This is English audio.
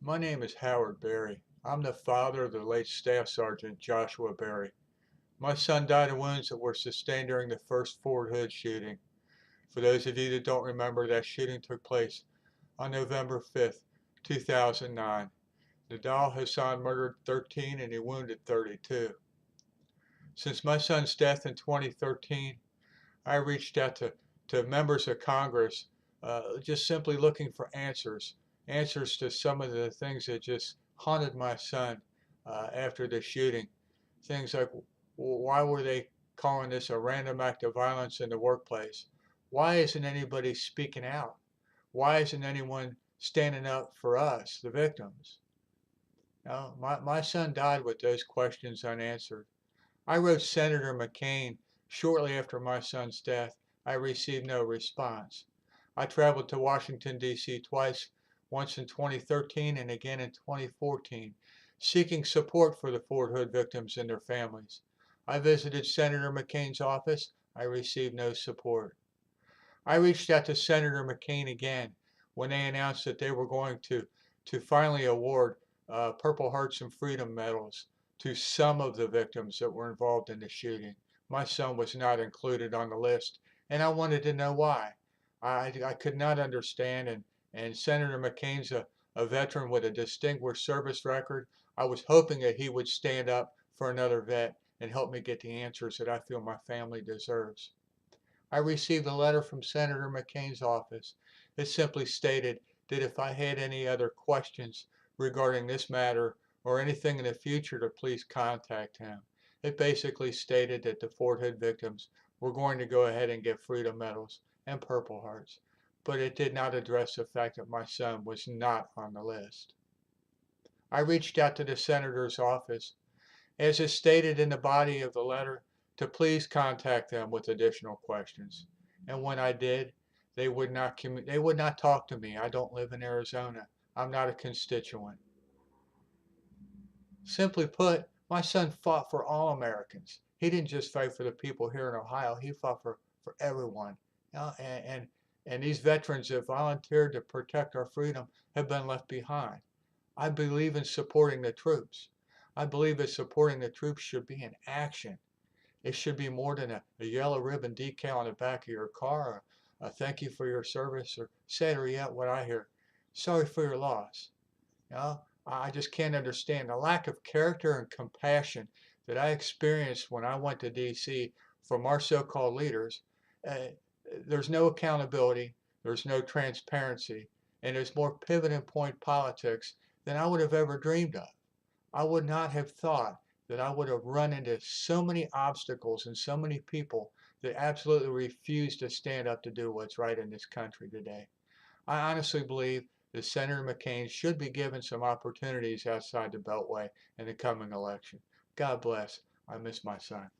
My name is Howard Berry. I'm the father of the late Staff Sergeant Joshua Berry. My son died of wounds that were sustained during the first Fort Hood shooting. For those of you that don't remember, that shooting took place on November 5th, 2009. Nadal Hassan murdered 13 and he wounded 32. Since my son's death in 2013, I reached out to members of Congress, just simply looking for answers to some of the things that just haunted my son after the shooting. Things like, why were they calling this a random act of violence in the workplace? Why isn't anybody speaking out? Why isn't anyone standing up for us, the victims? My son died with those questions unanswered. I wrote Senator McCain shortly after my son's death. I received no response. I traveled to Washington, D.C. twice, once in 2013 and again in 2014, seeking support for the Fort Hood victims and their families. I visited Senator McCain's office. I received no support. I reached out to Senator McCain again when they announced that they were going to finally award Purple Hearts and Freedom Medals to some of the victims that were involved in the shooting. My son was not included on the list, and I wanted to know why. I could not understand, and Senator McCain's a veteran with a distinguished service record. I was hoping that he would stand up for another vet and help me get the answers that I feel my family deserves. I received a letter from Senator McCain's office. It simply stated that if I had any other questions regarding this matter or anything in the future to please contact him. It basically stated that the Fort Hood victims were going to go ahead and get Freedom Medals and Purple Hearts, but it did not address the fact that my son was not on the list. I reached out to the senator's office, as is stated in the body of the letter, to please contact them with additional questions. And when I did, they would not talk to me. I don't live in Arizona. I'm not a constituent. Simply put, my son fought for all Americans. He didn't just fight for the people here in Ohio. He fought for everyone. And these veterans that volunteered to protect our freedom have been left behind. I believe in supporting the troops. I believe that supporting the troops should be an action. It should be more than a yellow ribbon decal on the back of your car, or a thank you for your service, or sadder yet, what I hear, sorry for your loss. You know, I just can't understand the lack of character and compassion that I experienced when I went to D.C. from our so-called leaders. Uh, there's no accountability, there's no transparency, and there's more pivot and point politics than I would have ever dreamed of. I would not have thought that I would have run into so many obstacles and so many people that absolutely refuse to stand up to do what's right in this country today. I honestly believe that Senator McCain should be given some opportunities outside the Beltway in the coming election. God bless. I miss my son.